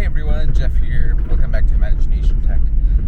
Hey everyone, Jeff here. Welcome back to Imagination Tech.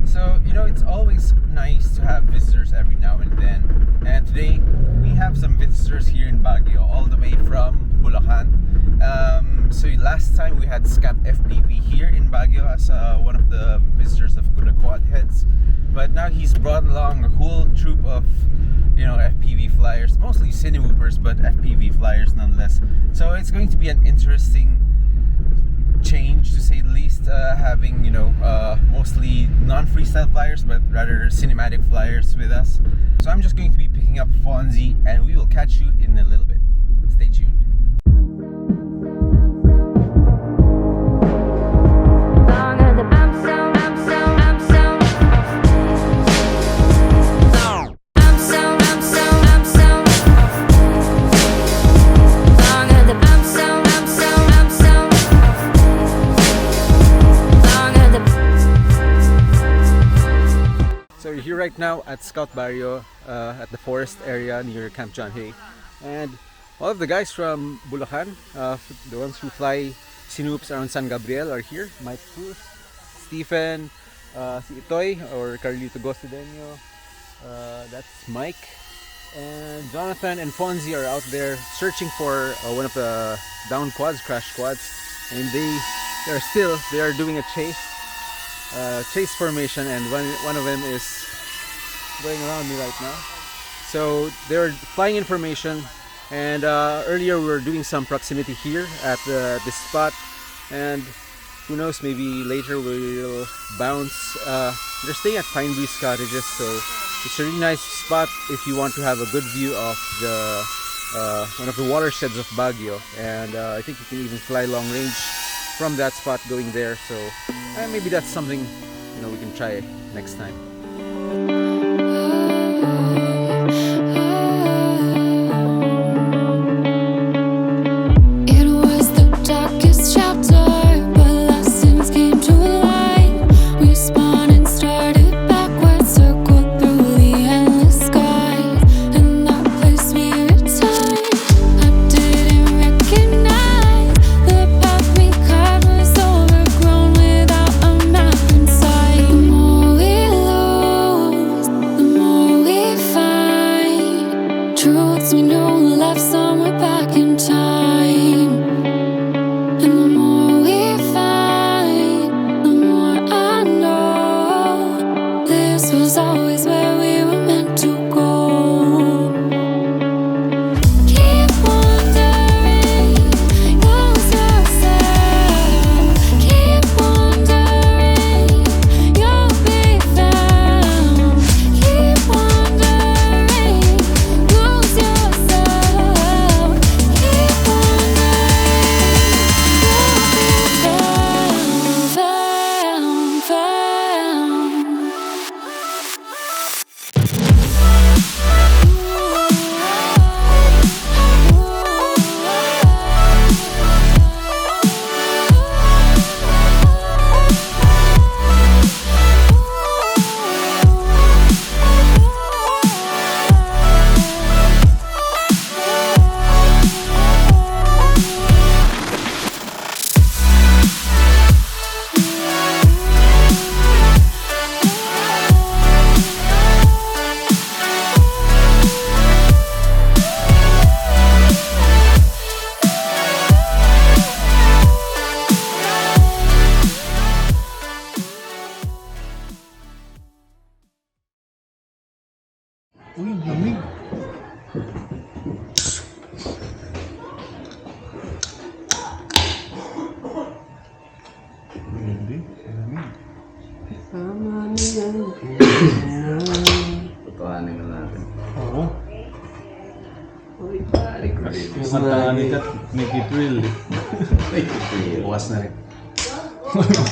So, it's always nice to have visitors every now and then. And today, we have some visitors here in Baguio, all the way from Bulacan. So last time we had Scat FPV here in Baguio as one of the visitors of Ummagawd heads. But now he's brought along a whole troop of FPV flyers, mostly cinewoopers, but FPV flyers nonetheless. So it's going to be an interesting change, to say the least, having mostly non-freestyle flyers but rather cinematic flyers with us. So I'm just going to be picking up Fonzie, and we will catch you in a little bit. Stay tuned. So we're here right now at Scout Barrio, at the forest area near Camp John Hay, and all of the guys from Bulacan, the ones who fly Sinoops around San Gabriel, are here. Mike Cruz, Stephen, si Itoy or Carlito Gostideño, that's Mike, and Jonathan and Fonzie are out there searching for one of the down quads, crash quads, and they are doing a chase formation, and one of them is going around me right now. So they're flying in formation, and earlier we were doing some proximity here at this spot, and who knows, maybe later we'll bounce. They're staying at Pine Breeze Cottages, so it's a really nice spot if you want to have a good view of the one of the watersheds of Baguio, and I think you can even fly long range from that spot going there. So maybe that's something we can try next time. Uy, lamig. Hindi, lamig. Tama na yan. Tutuhanin na natin. Oo. Uy, balik na rin. Yung kantangan nila, make it real. Bukas na rin.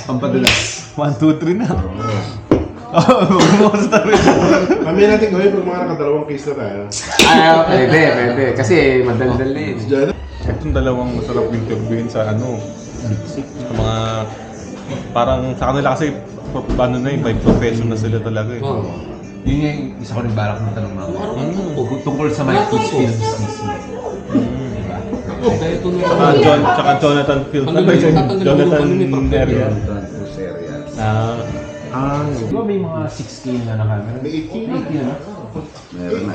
Pampadulas. 1, 2, 3 na. Bukas na rin. Kami natin gawin pag mga nakadalawang case na tayo. Pwede. Kasi madaldal na yun. Itong dalawang masarap interviewin sa Ethix. Mga parang sa kanila kasi paano na by profession na sila talaga eh. Oo. Yun yung isa ko rin balak ng tanong mga tungkol sa mga peeps mismo. Diba? Tsaka Jonathan Fields. Jonathan Area. Di ba may mga 6K na camera? May 8K na. 8K na? Meron na.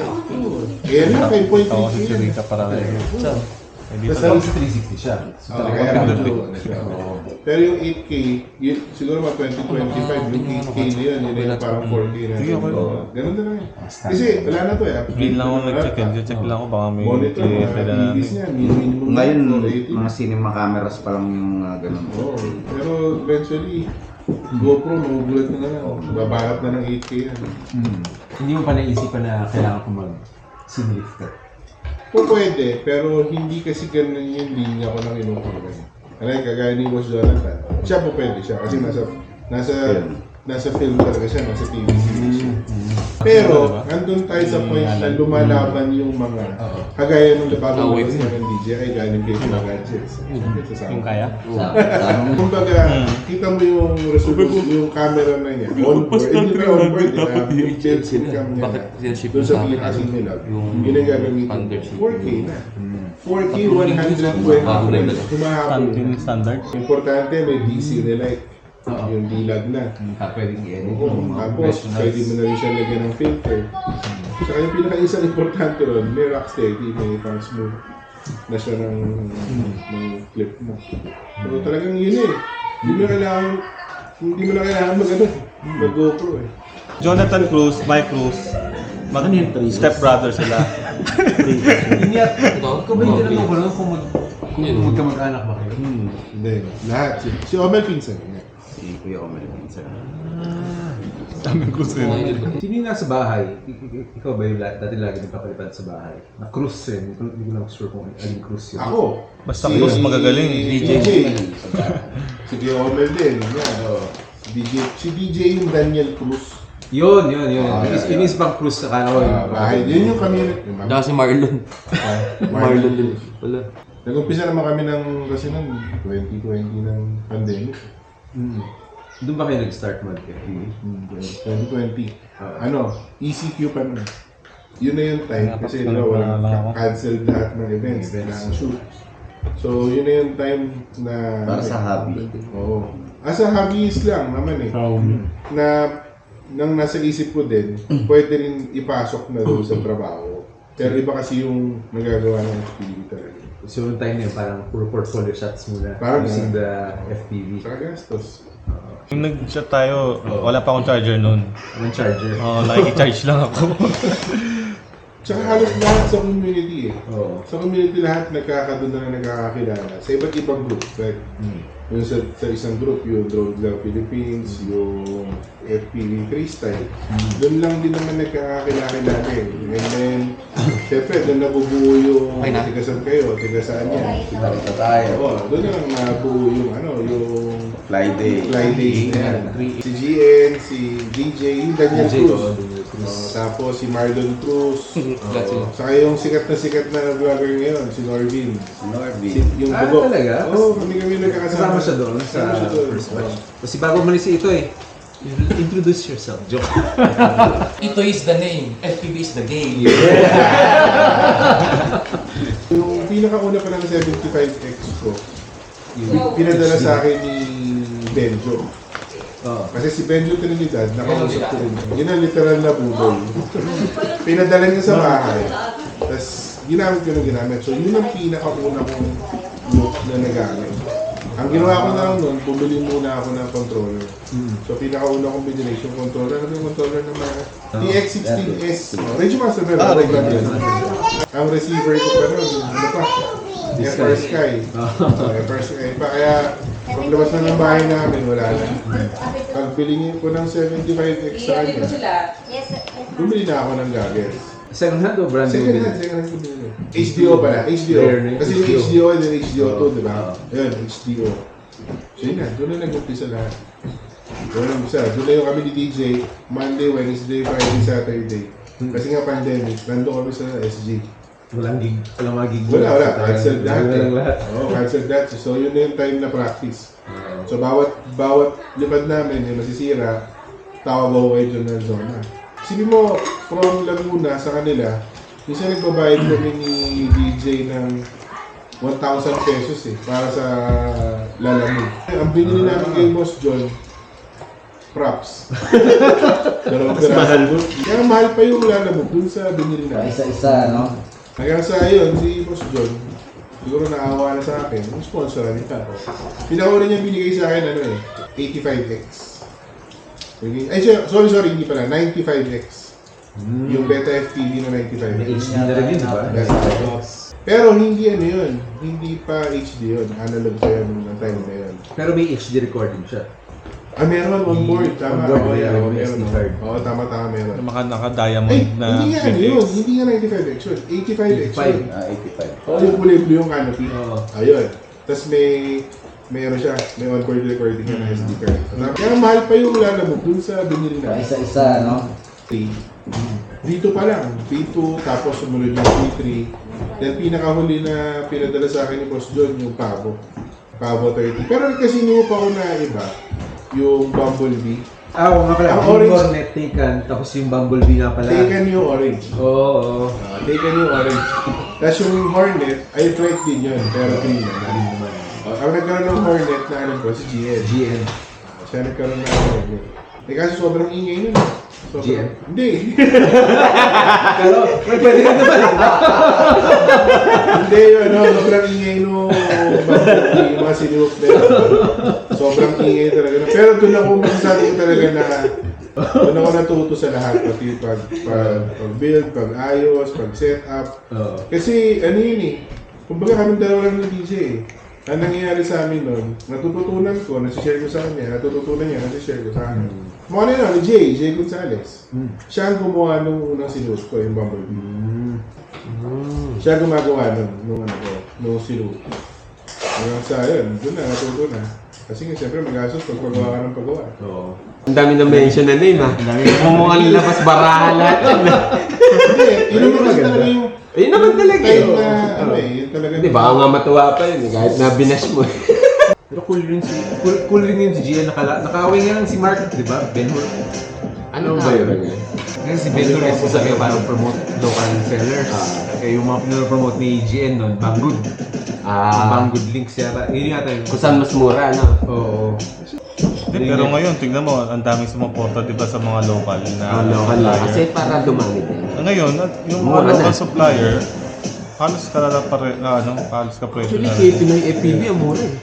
Ayan na, 5.3K Ako si yan. Chirita para kayo. Basta sa 360 siya. So talaga Kaya camera. medyo, pero yung 8K, yun, siguro mga 2025, yung 8K na yun, yun yung parang 4K na. Sige, okay. Ganun na lang yun. Kasi wala na to eh. Ngayon lang ako nag-check. Check lang ako baka may Monitor, mga pwede TVs natin. niya, minimum Ngayon, 480. mga cinema cameras pa lang yung ganun. Oo. Pero eventually, GoPro, magugulat na lang. Babalap na ng 8K yan. Hindi mo pa naisipan na kailangan ko mag-simlifter. Kung pwede, pero hindi kasi ganun yung linya ko ng inukulan. Ano yung kagaya ni Boss Jonathan. Siya po pwede siya kasi nasa film talaga siya, nasa TV series siya. Pero, andun tayo sa point na lumalaban yung mga kagaya nung bagong labas na ng DJ ay galing kay mga gadgets. Yung kaya? Kumbaga, kita mo yung resolution, yung camera na niya. On-board, hindi na on-board, yung built-in cam niya na. Doon sa pinakasing nila, yun ang gagamitin. 4K na. 4K, 120. Humahapon. Standard? Importante, may DC relight. Yung dilag na. Pwedeng i-edit. Tapos, pwede mo na rin siya lagyan ng filter. Saka yung pinaka-isang importante ron, may rock steady, may pang smooth na siya ng clip mo. So talagang yun eh. Hindi mo na kailangan mag-GoPro eh. Jonathan Cruz, Mike Cruz, step brother sila. Hindi at, kung ba hindi naman ko lang kung magkamag-anak ba kayo? Hindi, lahat. Si Omel pinsan niya. Si Kuya Omel minsan. Daming Cruz rin. Sino yung nasa bahay? Ikaw ba yung dati lagi nagpapalipad sa bahay? Na cruise rin. Hindi ko lang sure kung aling cruise yun. Ako. Basta Cruz magagaling. DJ. Si Kuya Omel din. Si DJ yung Daniel Cruz. Yun. Yun is pang cruise sa kala ko. Bahay. Yun yung kami. Daka si Marlon. Marlon din. Wala. Nag-umpisa naman kami kasi ng 2020 ng pandemic. Doon ba kayo nag-start mag-FPV? 2020. ECQ pa nun. Yun na yung time kasi walang cancelled lahat ng events, ng shoot. So yun na yung time na... Para sa hobby. Oo. As a hobbyist lang naman eh. Na nang nasa isip ko din, pwede rin ipasok na doon sa trabaho. Pero iba kasi yung nagagawa ng FPV talaga. So yung time na yun, parang puro portfolio shots muna Parang using the FPV. Saka gastos. Nung nag-chat tayo, wala pa akong charger noon. Anong charger? Nakikicharge lang ako. Tsaka halos lahat sa community eh. Oo. Sa community lahat nagkakadun na nagkakakilala sa iba't ibang group. Like, yung sa isang group, yung Drone Love Philippines, yung FPV Freestyle. Doon lang din naman nagkakakilala eh. And then, syempre, doon nabubuo yung tigasan kayo, tigasaan yan. Kita tayo. Oo, doon na lang nabuo yung Fly day. Fly Days na yan. Si GN, si DJ, yung Daniel Cruz. Tapos si Marlon Cruz. Saka yung sikat na vlogger ngayon, si Norvin. Yung bugo. Talaga? Oo, kami nagkakasama. Kasama siya doon sa first batch. Kasi bago umalis si ito introduce yourself, Joe. Ito is the name. FPV is the game. Yung pinakauna pa ng 75X ko, pinadala sa akin ni Benjo. Kasi si Benjo Trinidad, nakausap ko rin. Yun ang literal na budol. Pinadala niya sa bahay. Tapos ginamit ko ng ginamit. So yun ang pinakauna kong look na nagamit. Ang ginawa ko na lang noon, bumili muna ako ng controller. So pinakauna kong binili yung controller. Ano yung controller ng mga TX16S. Radio Master na rin. Ang receiver ko pa noon, ano pa? FR Sky. FR Sky pa. Kaya paglabas na ng bahay namin, wala na. Pagpili ko ng 75X sa kanya, bumili na ako ng goggles. Second hand o brand new? Second hand ko binili. HDO pala, HDO. Kasi yung HDO and then HDO2, di ba? Ayun, HDO. So yun na, doon na nag-umpisa lahat. Doon na umpisa. Doon na yung kami ni DJ, Monday, Wednesday, Friday, Saturday. Kasi nga pandemic, nandun kami sa SG. Walang gig, walang mga gig. Wala. Cancel lahat. Wala lang lahat. Oo, cancel that. So yun na yung time na practice. So bawat lipad namin yung nasisira, tawag ako kayo dyan ng zona. Sabi mo, from Laguna sa kanila, minsan nagbabayad kami ni DJ ng 1,000 pesos eh, para sa lalamog. Ang binili namin kay Boss John, props. Dalawang piraso. Kaya mahal pa yung lalamog dun sa binili namin. Isa-isa, no? Hanggang sa yun, si Boss John, siguro naawa na sa akin, yung sponsor rin ako. Pinakauna niya binigay sa akin, 85X. Ay, sorry, hindi pala, 95X. Yung Beta FPV na 95X. May HD na rin yun, di ba? Pero hindi yun, hindi pa HD yun, analog pa yun ng time na yun. Pero may HD recording siya. Meron on board, tama. On board, Meron. SD card. Oo, tama, meron. Naka-diamond na Hindi nga yun, hindi nga 95X yun, 85X yun. 85. Oo, yung kulay-blue yung canopy. Oo. Ayun. Tapos meron siya, may on-board recording na SD card. Kaya mahal pa yung lalamog dun sa binili na. Isa-isa, no? Dito pa lang, P2, tapos sumunod yung P3. Then pinakahuli na pinadala sa akin ni Boss John, yung Pavo 30. Pero kasi niyo pa ako na iba, yung Bumblebee. Oo nga pala, Ang yung orange. Hornet Taken, tapos yung Bumblebee nga pala. Taken yung orange. Oo. Taken yung orange. Tapos yung Hornet, ay flight din yun, pero green naman. Ang nagkaroon ng Hornet na alam ko, si GN. Siya nagkaroon ng Hornet. Kasi sobrang ingay nun. GN? Hindi. Pero, may pwede ka naman. Hindi yun, sobrang ingay nung Bumblebee, yung mga sinuok na yun. Sobrang ingay talaga. Pero doon ako masasabi ko talaga na doon ako natuto sa lahat. Pati pag-build, pag-ayos, pag-setup. Kasi ano yun eh, kumbaga kami dalawa lang ng DJ eh. Ang nangyayari sa amin nun, natututunan ko, nasishare ko sa kanya, natututunan niya, nasishare ko sa akin. Mga na yun, Jay Gonzalez. Siya ang gumawa nung unang sinuot ko, yung Bumblebee. Siya gumagawa nung sinuot. Hanggang sa yun, doon na, natuto na. Kasi nga, siyempre, mag-asos pag pagawa ka ng pagawa. Ang dami na mention na name, ha? Mumukhang labas barahan lahat. Hindi, yun naman kasi talaga yung Ayun naman talaga. time na, yun talaga. Di ba, nga matuwa pa yun, kahit na binash mo. Pero cool rin yun si Gian. Naka-away nga lang si Mark, di ba? Ben Hur. Ano ba yun? Kasi si Ben Hur kasi sabi parang promote local sellers. Kaya yung mga pinopromote ni GN nun, Banggood. Banggood links yata. Yun yata yun. Kung saan mas mura, no? Oo. Pero ngayon, tignan mo, ang daming sumuporta, di ba, sa mga local na Local lang. Kasi para dumami din. Ngayon, yung mga local supplier, halos ka presyo Actually, na. kay Pinoy FPV, ang mura eh.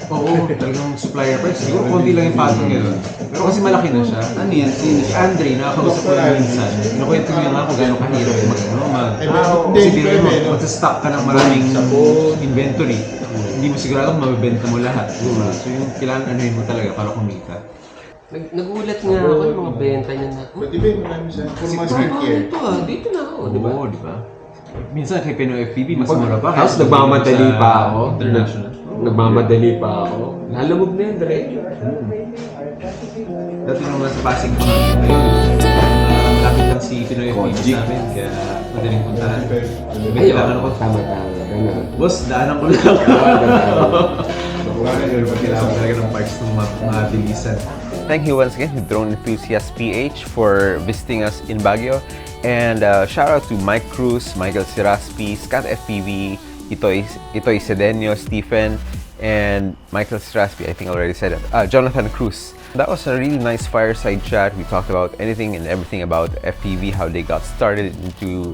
Oo, talagang supplier price. Siguro konti lang yung patong yun. Pero kasi malaki na siya. Ano yan? Si Andre, nakakausap ko lang minsan. Kinukwento ko nga kung gano'ng kahirap kasi biro mo, magsa-stock ka ng maraming inventory. Hindi mo sigurado kung mabibenta mo lahat. So yung kailangan anuhin mo talaga para kumita. Nagulat nga ako yung mga benta niya na. Pati ba yung marami siya? For mga skincare. Dito na ako, di ba? Oo, di ba? Minsan kay Pinoy FPV, mas mura pa. Tapos nagmamadali pa ako. International. Nagmamadali pa ako. Lalamog na yun, diretso. Dati nung nasa Pasig ko lapit lang si Pinoy FPV sa amin, kaya madaling puntahan. Kailangan ako. Tama. Boss, daanan ko lang. Kailangan talaga ng parts ng mabilisan. Thank you once again to Drone Enthusiast PH for visiting us in Baguio. And shout out to Mike Cruz, Michael Siraspi, Scat FPV, Itoy Sedenio, Stephen, and Michael Siraspi, I think I already said it. Jonathan Cruz. That was a really nice fireside chat. We talked about anything and everything about FPV, how they got started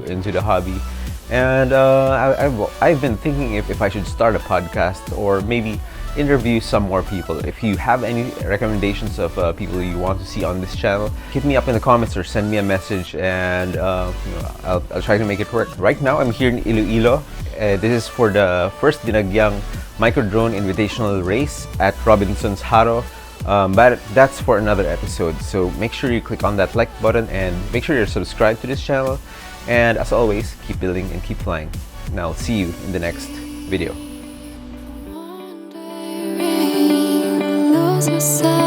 into the hobby. And I've been thinking if I should start a podcast or maybe interview some more people. If you have any recommendations of people you want to see on this channel, hit me up in the comments or send me a message, and I'll try to make it work. Right now, I'm here in Iloilo. This is for the first Binagyang Micro Drone Invitational Race at Robinson's Haro. But that's for another episode. So make sure you click on that like button and make sure you're subscribed to this channel. And as always, keep building and keep flying. And I'll see you in the next video. Lose yourself.